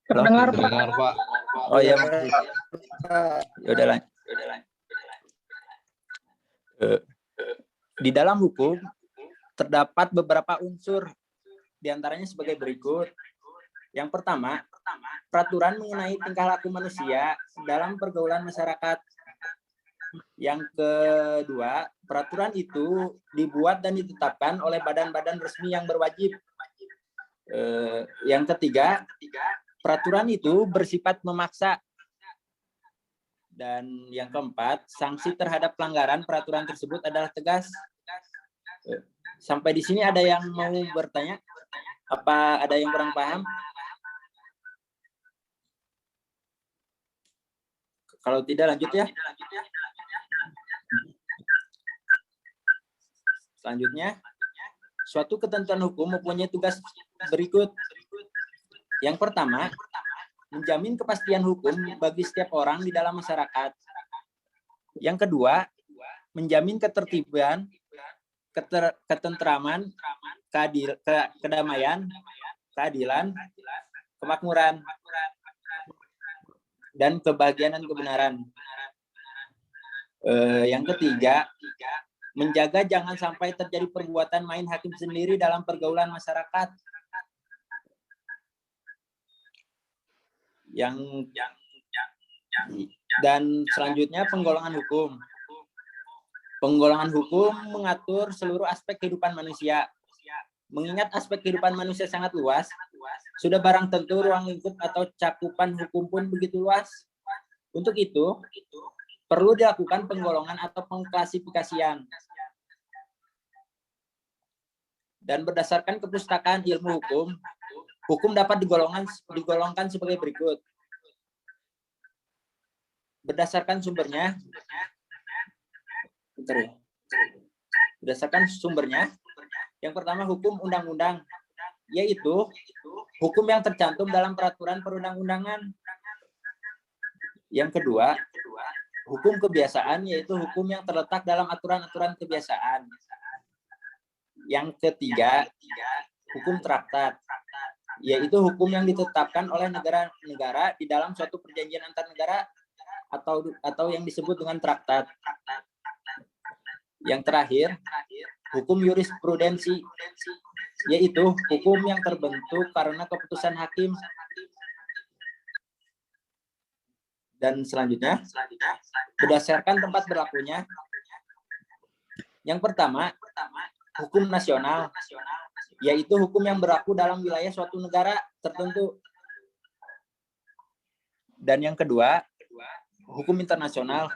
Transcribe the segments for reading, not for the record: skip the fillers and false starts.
Halo? Terdengar, Pak. Dengar, Pak. Oh iya, makasih. Ya udah lah. Di dalam hukum terdapat beberapa unsur, diantaranya sebagai berikut. Yang pertama, peraturan mengenai tingkah laku manusia dalam pergaulan masyarakat. Yang kedua, peraturan itu dibuat dan ditetapkan oleh badan-badan resmi yang berwajib. Yang ketiga, peraturan itu bersifat memaksa. Dan yang keempat, sanksi terhadap pelanggaran peraturan tersebut adalah tegas. Sampai di sini ada yang mau bertanya? Apa ada yang kurang paham? Kalau tidak, lanjut ya. Selanjutnya, suatu ketentuan hukum mempunyai tugas berikut. Yang pertama, menjamin kepastian hukum bagi setiap orang di dalam masyarakat. Yang kedua, menjamin ketertiban, ketentraman, kedamaian, keadilan, kemakmuran, dan kebahagiaan dan kebenaran. Yang ketiga, menjaga jangan sampai terjadi perbuatan main hakim sendiri dalam pergaulan masyarakat. Dan selanjutnya penggolongan hukum. Penggolongan hukum mengatur seluruh aspek kehidupan manusia. Mengingat aspek kehidupan manusia sangat luas, sudah barang tentu ruang lingkup atau cakupan hukum pun begitu luas. Untuk itu, perlu dilakukan penggolongan atau pengklasifikasian. Dan berdasarkan kepustakaan ilmu hukum, hukum dapat digolongkan sebagai berikut. Berdasarkan sumbernya, yang pertama hukum undang-undang, yaitu hukum yang tercantum dalam peraturan perundang-undangan. Yang kedua, hukum kebiasaan, yaitu hukum yang terletak dalam aturan-aturan kebiasaan. Yang ketiga, hukum traktat, yaitu hukum yang ditetapkan oleh negara-negara di dalam suatu perjanjian antar negara atau yang disebut dengan traktat. Yang terakhir, hukum jurisprudensi, yaitu hukum yang terbentuk karena keputusan hakim. Dan selanjutnya, berdasarkan tempat berlakunya. Yang pertama, hukum nasional, yaitu hukum yang berlaku dalam wilayah suatu negara tertentu. Dan yang kedua, hukum internasional,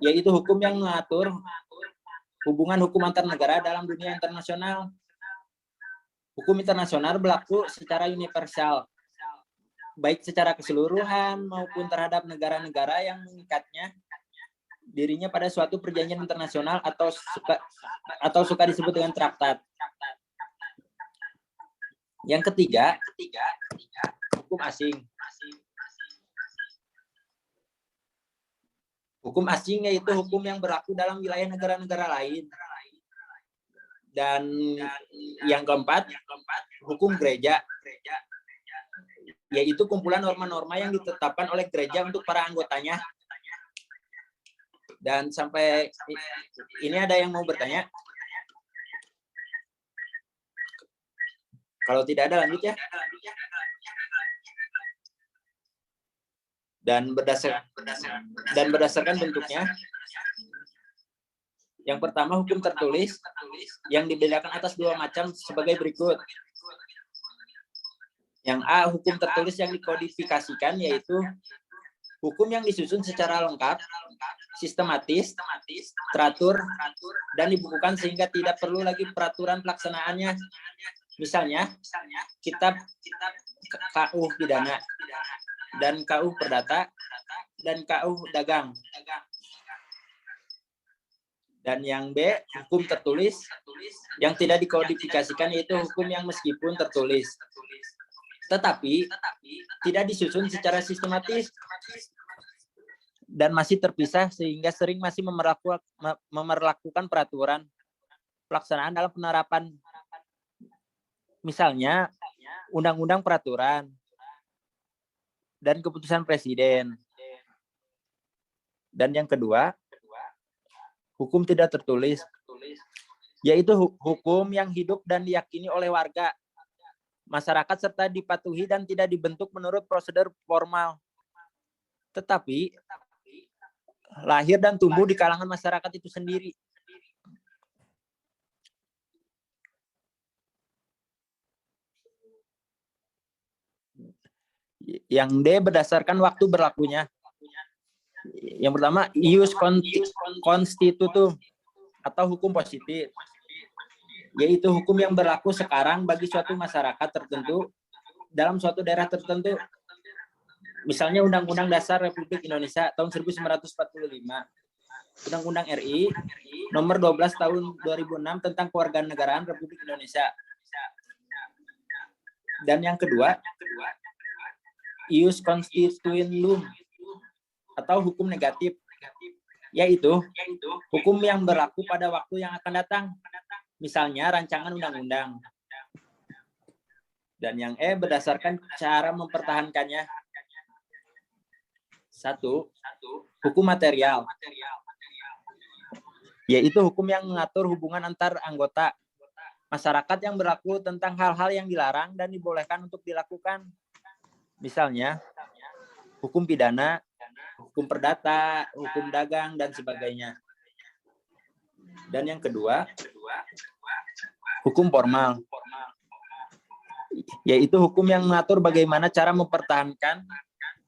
yaitu hukum yang mengatur hubungan hukum antar negara dalam dunia internasional. Hukum internasional berlaku secara universal, baik secara keseluruhan maupun terhadap negara-negara yang mengikatnya dirinya pada suatu perjanjian internasional atau suka disebut dengan traktat. Yang ketiga, hukum asing. Hukum asing yaitu hukum yang berlaku dalam wilayah negara-negara lain. Dan yang keempat, hukum gereja, yaitu kumpulan norma-norma yang ditetapkan oleh gereja untuk para anggotanya. Dan sampai ini ada yang mau bertanya? Kalau tidak ada, lanjut ya. Dan berdasarkan bentuknya, yang pertama hukum tertulis yang dibedakan atas dua macam sebagai berikut. Yang A, hukum tertulis yang dikodifikasikan, yaitu hukum yang disusun secara lengkap, sistematis, teratur, dan dibukukan sehingga tidak perlu lagi peraturan pelaksanaannya. Misalnya, kitab KU pidana, dan KU perdata, dan KU dagang. Dan yang B, hukum tertulis yang tidak dikodifikasikan, yaitu hukum yang meskipun tertulis, tetapi tidak disusun secara sistematis dan masih terpisah sehingga sering masih memerlakukan peraturan pelaksanaan dalam penerapan. Misalnya, undang-undang peraturan dan keputusan presiden. Dan yang kedua, hukum tidak tertulis, yaitu hukum yang hidup dan diyakini oleh warga, masyarakat, serta dipatuhi dan tidak dibentuk menurut prosedur formal, tetapi lahir dan tumbuh di kalangan masyarakat itu sendiri. Yang D, berdasarkan waktu berlakunya. Yang pertama, ius constitutum atau hukum positif, yaitu hukum yang berlaku sekarang bagi suatu masyarakat tertentu dalam suatu daerah tertentu. Misalnya Undang-Undang Dasar Republik Indonesia tahun 1945, Undang-Undang RI nomor 12 tahun 2006 tentang Kewarganegaraan Republik Indonesia. Dan yang kedua, ius constituendum atau hukum negatif, yaitu hukum yang berlaku pada waktu yang akan datang, misalnya rancangan undang-undang. Dan yang E, berdasarkan cara mempertahankannya. 1. Hukum material, yaitu hukum yang mengatur hubungan antar anggota masyarakat yang berlaku tentang hal-hal yang dilarang dan dibolehkan untuk dilakukan. Misalnya, hukum pidana, hukum perdata, hukum dagang, dan sebagainya. Dan yang kedua, hukum formal, yaitu hukum yang mengatur bagaimana cara mempertahankan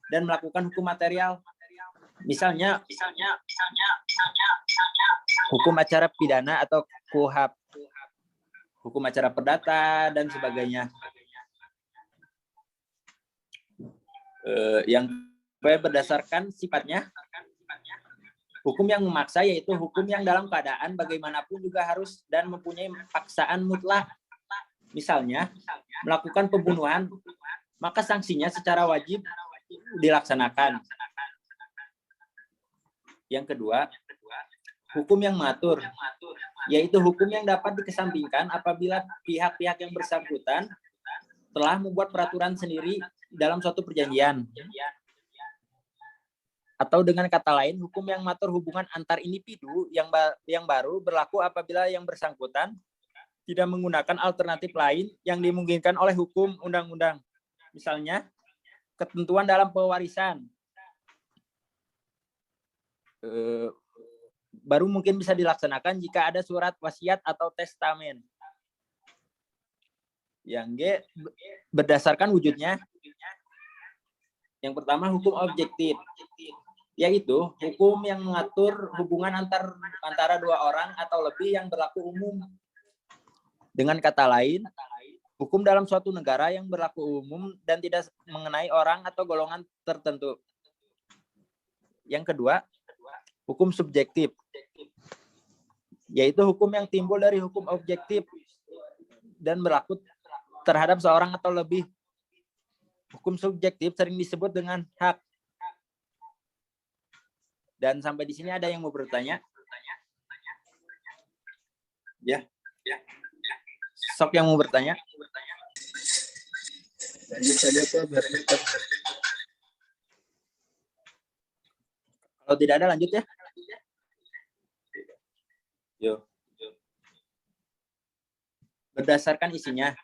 dan melakukan hukum material. Misalnya, hukum acara pidana atau KUHP, hukum acara perdata, dan sebagainya. Yang berdasarkan sifatnya, hukum yang memaksa, yaitu hukum yang dalam keadaan bagaimanapun juga harus dan mempunyai paksaan mutlak. Misalnya, melakukan pembunuhan, maka sanksinya secara wajib dilaksanakan. Yang kedua, hukum yang mengatur, yaitu hukum yang dapat dikesampingkan apabila pihak-pihak yang bersangkutan telah membuat peraturan sendiri dalam suatu perjanjian. Atau dengan kata lain, hukum yang mengatur hubungan antar individu yang baru berlaku apabila yang bersangkutan tidak menggunakan alternatif lain yang dimungkinkan oleh hukum undang-undang. Misalnya, ketentuan dalam pewarisan baru mungkin bisa dilaksanakan jika ada surat wasiat atau testamen. Yang G, berdasarkan wujudnya. Yang pertama, hukum objektif, yaitu hukum yang mengatur hubungan antara dua orang atau lebih yang berlaku umum. Dengan kata lain, hukum dalam suatu negara yang berlaku umum dan tidak mengenai orang atau golongan tertentu. Yang kedua, hukum subjektif, yaitu hukum yang timbul dari hukum objektif dan berlaku terhadap seorang atau lebih. Hukum subjektif sering disebut dengan hak. Dan sampai di sini ada yang mau bertanya? Ya. Sok yang mau bertanya? Lanjut saja Pak. Kalau tidak ada lanjut ya. Yo. Berdasarkan isinya.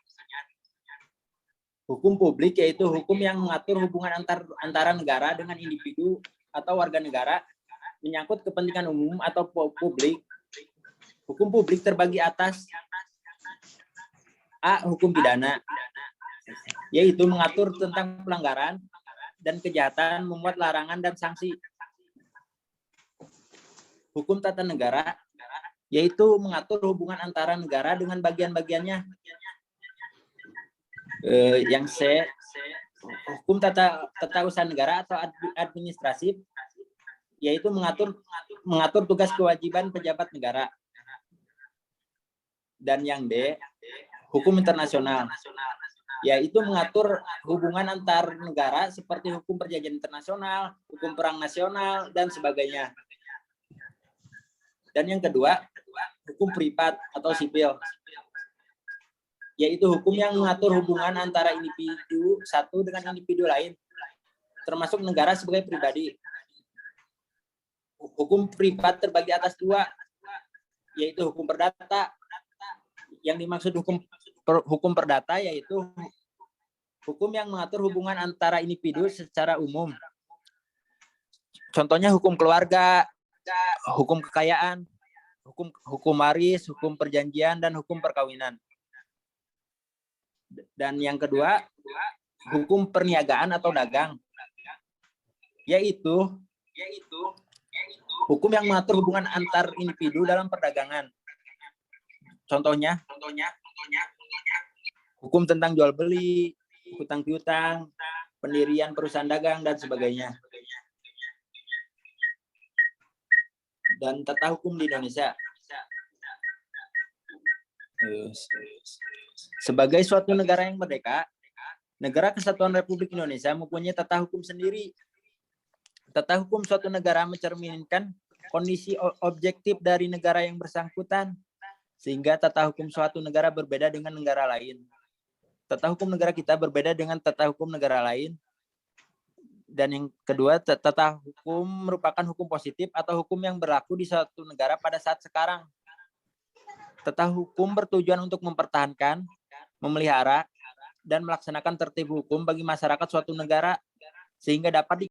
Hukum publik yaitu hukum yang mengatur hubungan antara negara dengan individu atau warga negara menyangkut kepentingan umum atau publik. Hukum publik terbagi atas A. Hukum pidana, yaitu mengatur tentang pelanggaran dan kejahatan, membuat larangan dan sanksi. Hukum tata negara, yaitu mengatur hubungan antara negara dengan bagian-bagiannya. Yang C, hukum tata usaha negara atau administratif, yaitu mengatur tugas kewajiban pejabat negara. Dan yang D, hukum internasional, yaitu mengatur hubungan antar negara seperti hukum perjanjian internasional, hukum perang nasional, dan sebagainya. Dan yang kedua, hukum privat atau sipil, yaitu hukum yang mengatur hubungan antara individu satu dengan individu lain. termasuk negara sebagai pribadi. Hukum privat terbagi atas dua, yaitu hukum perdata. Yang dimaksud hukum perdata yaitu hukum yang mengatur hubungan antara individu secara umum. Contohnya hukum keluarga, hukum kekayaan, hukum waris, hukum perjanjian, dan hukum perkawinan. Dan yang kedua, hukum perniagaan atau dagang, yaitu hukum yang mengatur hubungan antar individu dalam perdagangan. Contohnya, hukum tentang jual beli, hutang piutang, pendirian perusahaan dagang, dan sebagainya. Dan tata hukum di Indonesia. Sebagai suatu negara yang merdeka, Negara Kesatuan Republik Indonesia mempunyai tata hukum sendiri. Tata hukum suatu negara mencerminkan kondisi objektif dari negara yang bersangkutan, sehingga tata hukum suatu negara berbeda dengan negara lain. Tata hukum negara kita berbeda dengan tata hukum negara lain. Dan yang kedua, tata hukum merupakan hukum positif atau hukum yang berlaku di suatu negara pada saat sekarang. Tata hukum bertujuan untuk mempertahankan, memelihara, dan melaksanakan tertib hukum bagi masyarakat suatu negara, sehingga dapat